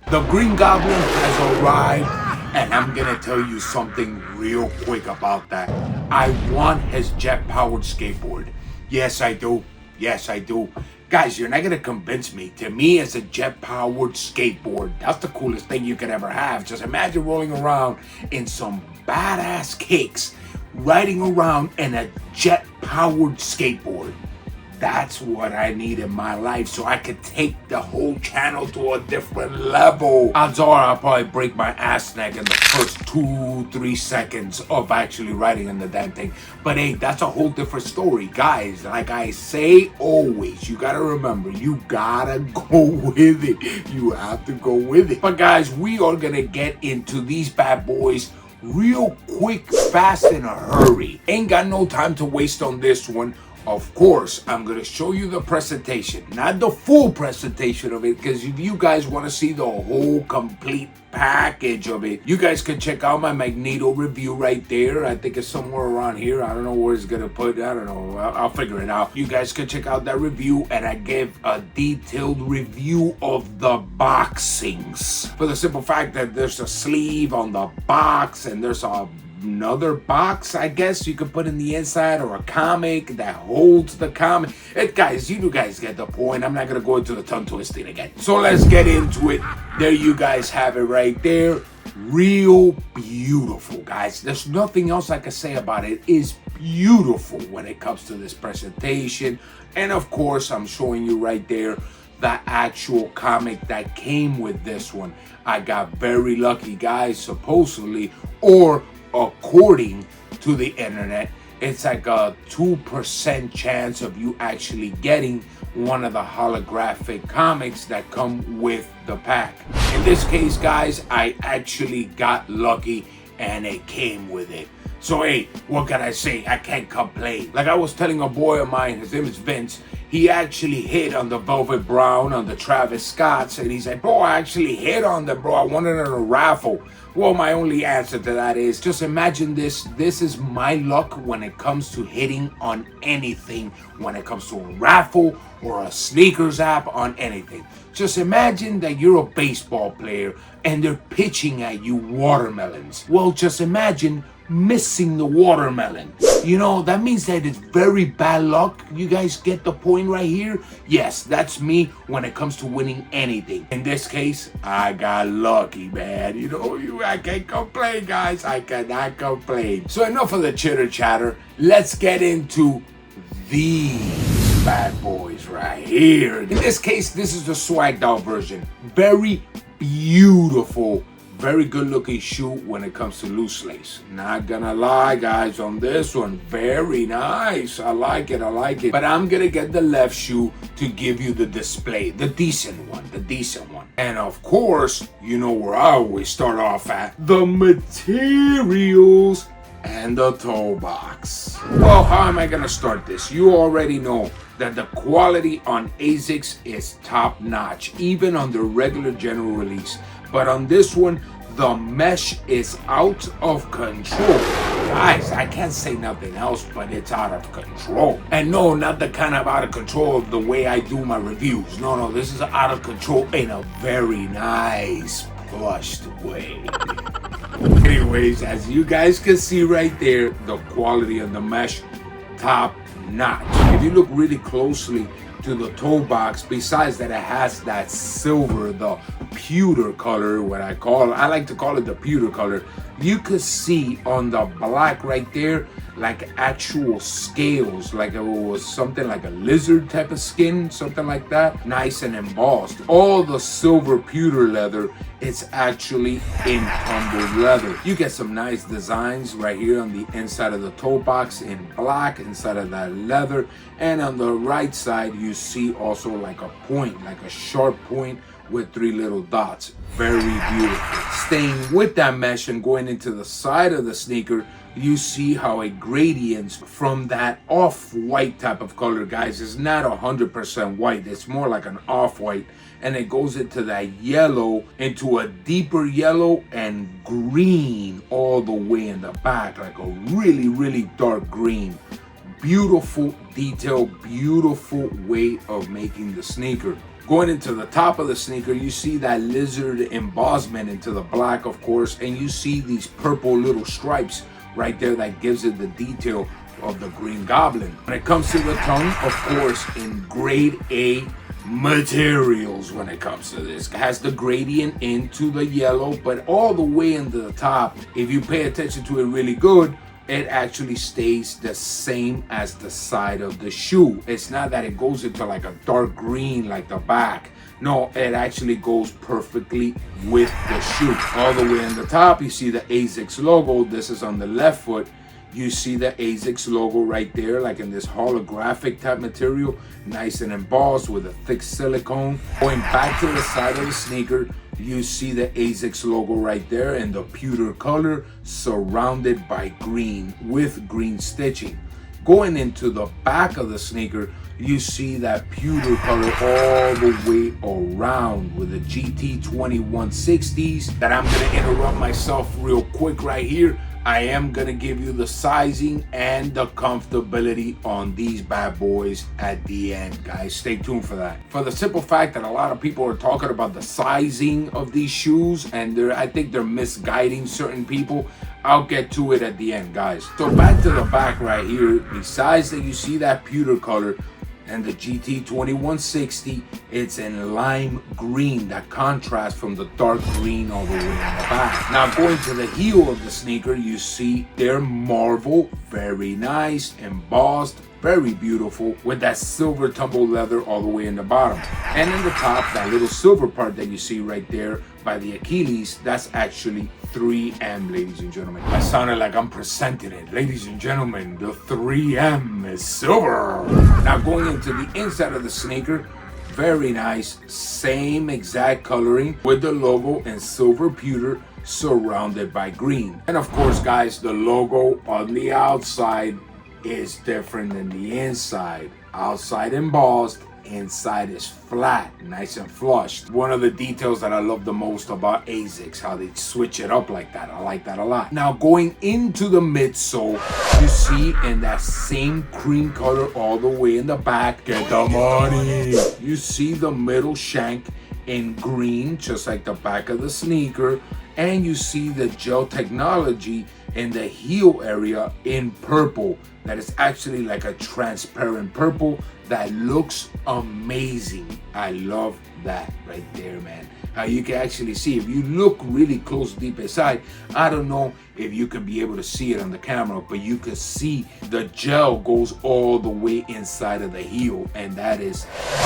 The Green Goblin has arrived, and I'm gonna tell you something real quick about that. I want his jet-powered skateboard. Yes, I do. Yes, I do. Guys, you're not gonna convince me. To me, it's a jet-powered skateboard. That's the coolest thing you could ever have. Just imagine rolling around in some badass kicks, riding around in a jet-powered skateboard. That's what I need in my life so I could take the whole channel to a different level. Odds are I'll probably break my ass neck in the first 2-3 seconds of actually riding in the damn thing. But hey, that's a whole different story. Guys, like I say always, you gotta remember, you gotta go with it. You have to go with it. But guys, we are gonna get into these bad boys real quick, fast, in a hurry. Ain't got no time to waste on this one. Of course, I'm going to show you the presentation, not the full presentation of it, because if you guys want to see the whole complete package of it, you guys can check out my Magneto review right there. I think it's somewhere around here. I don't know where it's going to put. I don't know. I'll figure it out. You guys can check out that review, and I gave a detailed review of the boxings. For the simple fact that there's a sleeve on the box, and there's another box, I guess you could put in the inside, or a comic that holds the comic. Guys, you guys get the point. I'm not gonna go into the tongue twisting again. So let's get into it. There you guys have it right there. Real beautiful, guys. There's nothing else I can say about it. It is beautiful when it comes to this presentation. And of course, I'm showing you right there the actual comic that came with this one. I got very lucky, guys, supposedly, or according to the internet, it's like a 2% chance of you actually getting one of the holographic comics that come with the pack. In this case, guys, I actually got lucky and it came with it. So hey, what can I say? I can't complain. Like I was telling a boy of mine, his name is Vince, he actually hit on the Velvet Brown, on the Travis Scotts, and he said, bro, I actually hit on them, bro. I won it in a raffle. Well, my only answer to that is, just imagine this. This is my luck when it comes to hitting on anything, when it comes to a raffle or a sneakers app, on anything. Just imagine that you're a baseball player and they're pitching at you watermelons. Well, just imagine missing the watermelon. You know, that means that it's very bad luck. You guys get the point right here? Yes, that's me when it comes to winning anything. In this case, I got lucky, man. You know, I can't complain, guys. I cannot complain. So enough of the chitter chatter. Let's get into these bad boys right here. In this case, this is the swagged out version. Very beautiful. Very good looking shoe when it comes to loose lace. Not gonna lie, guys, on this one, very nice. I like it, I like it. But I'm gonna get the left shoe to give you the display, the decent one. And of course, you know where I always start off at, the materials and the toe box. Well, how am I gonna start this? You already know that the quality on Asics is top notch, even on the regular general release. But on this one, the mesh is out of control. Guys, I can't say nothing else, but it's out of control. And no, not the kind of out of control of the way I do my reviews. No, this is out of control in a very nice, plushed way. Anyways, as you guys can see right there, the quality of the mesh, top notch. If you look really closely to the toe box, besides that it has that silver, the pewter color, what I like to call it the pewter color, you could see on the black right there like actual scales, like it was something like a lizard type of skin, something like that, nice and embossed. All the silver pewter leather, it's actually encumbered leather. You get some nice designs right here on the inside of the toe box in black, inside of that leather, and on the right side you see also like a point, like a sharp point with 3 little dots. Very beautiful. Staying with that mesh and going into the side of the sneaker, you see how it gradients from that off-white type of color, guys. It's not 100% white, it's more like an off-white, and it goes into that yellow, into a deeper yellow and green all the way in the back, like a really dark green. Beautiful detail, beautiful way of making the sneaker. Going into the top of the sneaker, you see that lizard embossment into the black, of course, and you see these purple little stripes right there that gives it the detail of the Green Goblin. When it comes to the tongue, of course, in grade A materials when it comes to this. It has the gradient into the yellow, but all the way into the top, if you pay attention to it really good, it actually stays the same as the side of the shoe. It's not that it goes into like a dark green like the back. No, it actually goes perfectly with the shoe. All the way in the top, you see the Asics logo. This is on the left foot. You see the Asics logo right there, like in this holographic type material, nice and embossed with a thick silicone. Going back to the side of the sneaker, you see the Asics logo right there in the pewter color, surrounded by green with green stitching. Going into the back of the sneaker, you see that pewter color all the way around with the GT 2160s. That I'm gonna interrupt myself real quick right here. I am gonna give you the sizing and the comfortability on these bad boys at the end, guys. Stay tuned for that. For the simple fact that a lot of people are talking about the sizing of these shoes, and I think they're misguiding certain people. I'll get to it at the end, guys. So back to the back right here. Besides that, you see that pewter color and the GT 2160, it's in lime green, that contrast from the dark green all the way in the back. Now going to the heel of the sneaker, you see their marble, very nice, embossed, very beautiful, with that silver tumble leather all the way in the bottom. And in the top, that little silver part that you see right there by the Achilles, that's actually 3M, ladies and gentlemen. I sounded like I'm presenting it. Ladies and gentlemen, the 3M is silver. Now going into the inside of the sneaker, very nice, same exact coloring with the logo in silver pewter surrounded by green. And of course, guys, the logo on the outside is different than the inside. Outside embossed, inside is flat, nice and flushed. One of the details that I love the most about Asics, how they switch it up like that. I like that a lot. Now going into the midsole, you see in that same cream color all the way in the back, get the money. You see the middle shank in green, just like the back of the sneaker, and you see the gel technology in the heel area in purple. That is actually like a transparent purple that looks amazing. I love that right there, man. How you can actually see, if you look really close deep inside, I don't know if you can be able to see it on the camera, but you can see the gel goes all the way inside of the heel, and that is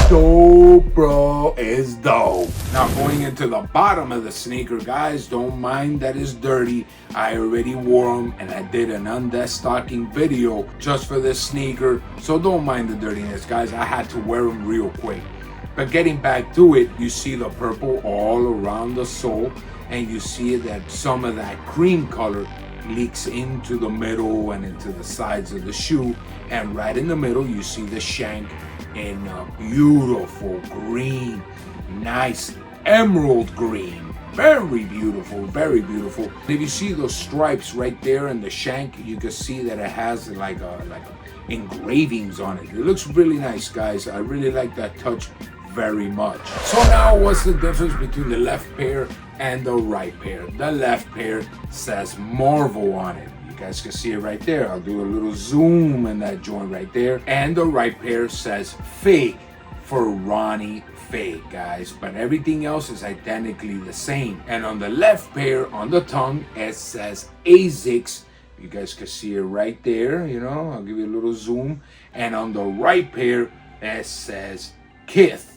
dope, bro. It's dope. Now going into the bottom of the sneaker, guys, don't mind that it's dirty. I already wore them, and I did an undestocking video just for this sneaker, so don't mind the dirtiness, guys. I had to wear them real quick. But getting back to it, you see the purple all around the sole, and you see that some of that cream color leaks into the middle and into the sides of the shoe. And right in the middle, you see the shank in a beautiful green, nice emerald green. Very beautiful, very beautiful. If you see those stripes right there in the shank, you can see that it has like engravings on it. It looks really nice, guys. I really like that touch very much. So now what's the difference between the left pair and the right pair? The left pair says Marvel on it. You guys can see it right there. I'll do a little zoom in that joint right there. And the right pair says Fake for Ronnie Fake, guys. But everything else is identically the same. And on the left pair, on the tongue, it says Asics. You guys can see it right there, you know. I'll give you a little zoom. And on the right pair, it says Kith.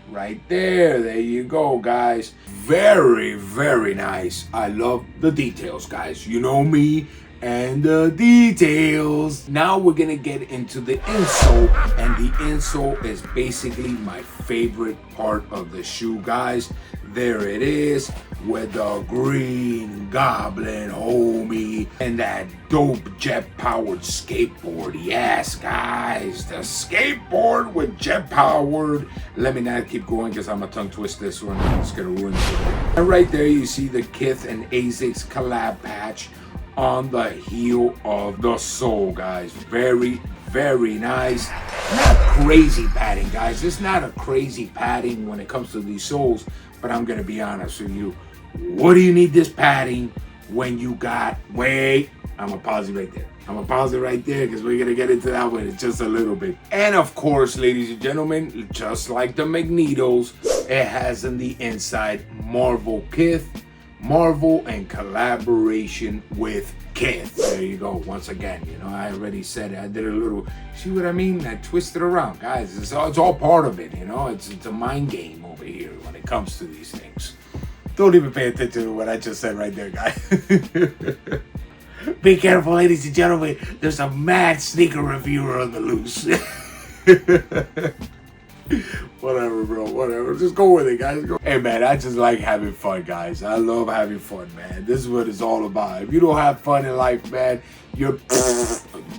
Right there you go, guys. Very, very nice. I love the details, guys. You know me and the details. Now we're gonna get into the insole, and the insole is basically my favorite part of the shoe, guys. There it is with the Green Goblin, homie, and that dope jet-powered skateboard. Yes, guys, the skateboard with jet-powered. Let me not keep going because I'm a tongue twist this one. It's gonna ruin it. And right there you see the Kith and Asics collab patch on the heel of the sole, guys. Very, very nice. Not crazy padding, guys. It's not a crazy padding when it comes to these soles, but I'm gonna be honest with you. What do you need this padding when you got, wait, I'm gonna pause it right there. I'm gonna pause it right there because we're gonna get into that one in just a little bit. And of course, ladies and gentlemen, just like the Magnetos, it has on the inside Marvel Kith, Marvel in collaboration with Kith. There you go. Once again, you know, I already said it. I did a little, see what I mean? I twisted around, guys. It's all part of it, you know. It's a mind game over here when it comes to these things. Don't even pay attention to what I just said right there, guys. Be careful, ladies and gentlemen. There's a mad sneaker reviewer on the loose. Whatever, bro. Whatever. Just go with it, guys. Go. Hey, man, I just like having fun, guys. I love having fun, man. This is what it's all about. If you don't have fun in life, man, you're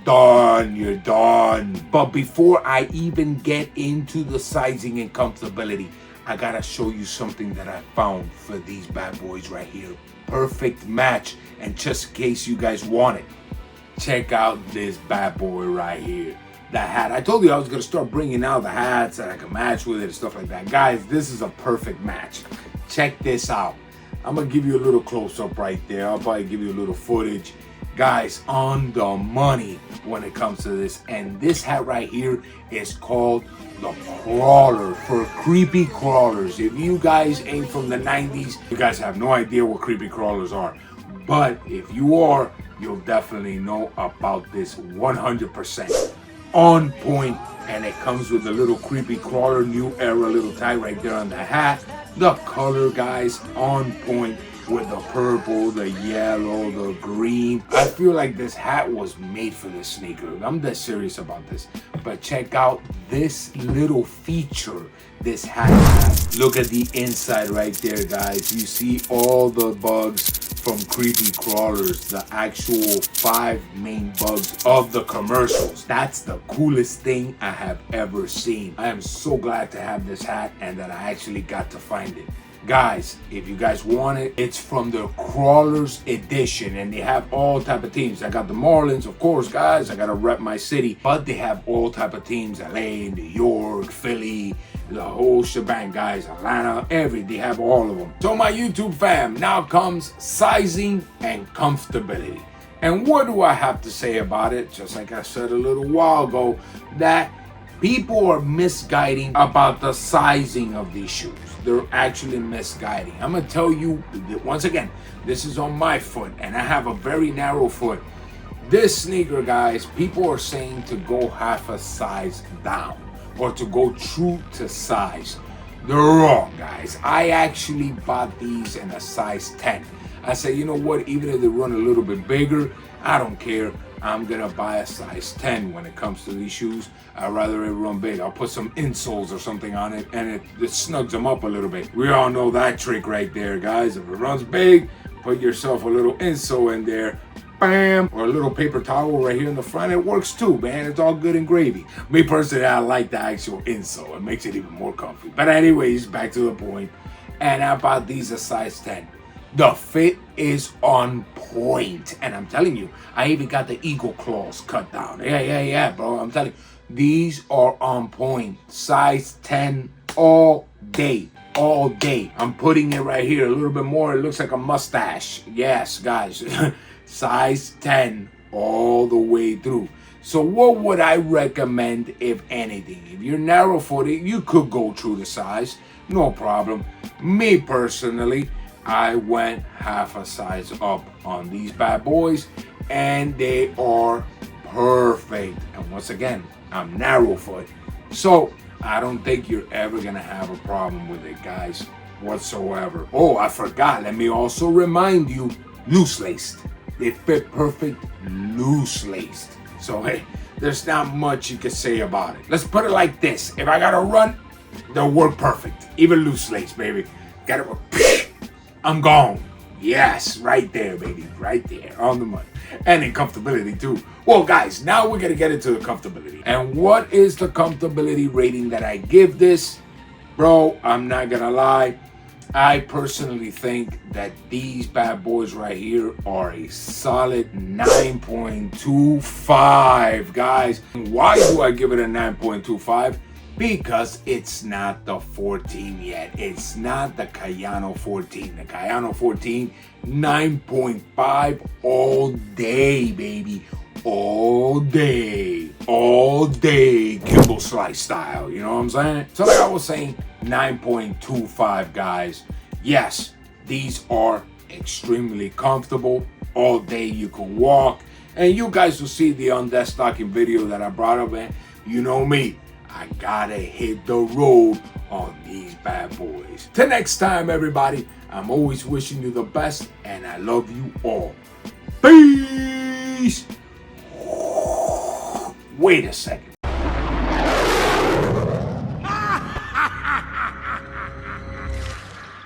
done. You're done. But before I even get into the sizing and comfortability, I gotta show you something that I found for these bad boys right here. Perfect match. And just in case you guys want it, check out this bad boy right here. The hat. I told you I was going to start bringing out the hats that I can match with it and stuff like that. Guys, this is a perfect match. Check this out. I'm going to give you a little close-up right there. I'll probably give you a little footage. Guys, on the money when it comes to this. And this hat right here is called the Crawler for creepy crawlers. If you guys ain't from the 90s, you guys have no idea what creepy crawlers are. But if you are, you'll definitely know about this 100%. On point, and it comes with a little creepy crawler, new era little tie right there on the hat. The color, guys, on point with the purple, the yellow, the green. I feel like this hat was made for this sneaker. I'm that serious about this. But check out this little feature this hat has. Look at the inside right there, guys. You see all the bugs from creepy crawlers, the actual 5 main bugs of the commercials. That's the coolest thing I have ever seen. I am so glad to have this hat and that I actually got to find it. Guys, if you guys want it, it's from the Crawlers edition, and they have all type of teams. I got the Marlins, of course, guys. I gotta rep my city, but they have all type of teams: LA, New York, Philly, the whole shebang, guys. Atlanta, they have all of them. So my YouTube fam, now comes sizing and comfortability. And what do I have to say about it? Just like I said a little while ago, that people are misguiding about the sizing of these shoes. They're actually misguiding. I'm gonna tell you once again, this is on my foot, and I have a very narrow foot. This sneaker, guys, people are saying to go half a size down or to go true to size. They're wrong, guys. I actually bought these in a size 10. I said, you know what, even if they run a little bit bigger, I don't care. I'm gonna buy a size 10 when it comes to these shoes. I'd rather it run big. I'll put some insoles or something on it, and it snugs them up a little bit. We all know that trick right there, guys. If it runs big, put yourself a little insole in there, bam, or a little paper towel right here in the front. It works too, man. It's all good and gravy. Me personally, I like the actual insole. It makes it even more comfy. But anyways, back to the point. And I bought these a size 10. The fit is on point, and I'm telling you, I even got the eagle claws cut down. Yeah, bro. I'm telling you, these are on point. Size 10 all day. All day. I'm putting it right here a little bit more. It looks like a mustache. Yes, guys. Size 10 all the way through. So what would I recommend, if anything? If you're narrow-footed, you could go true to size. No problem. Me personally, I went half a size up on these bad boys, and they are perfect. And once again, I'm narrow foot, so I don't think you're ever gonna have a problem with it, guys, whatsoever. Oh, I forgot. Let me also remind you, loose-laced. They fit perfect, loose-laced. So hey, there's not much you can say about it. Let's put it like this: if I gotta run, they'll work perfect. Even loose-laced, baby. Gotta work. I'm gone. Yes, right there, baby. Right there, on the money. And in comfortability, too. Well, guys, now we're going to get into the comfortability. And what is the comfortability rating that I give this? Bro, I'm not going to lie. I personally think that these bad boys right here are a solid 9.25, guys. Why do I give it a 9.25? Because it's not the 14 yet. It's not the Cayano 14. The Cayano 14, 9.5 all day, baby. All day. All day. Kimble slice style. You know what I'm saying? So like I was saying, 9.25, guys. Yes, these are extremely comfortable. All day you can walk. And you guys will see the on that stocking video that I brought up. And you know me, I gotta hit the road on these bad boys. Till next time, everybody, I'm always wishing you the best, and I love you all. Peace! Wait a second.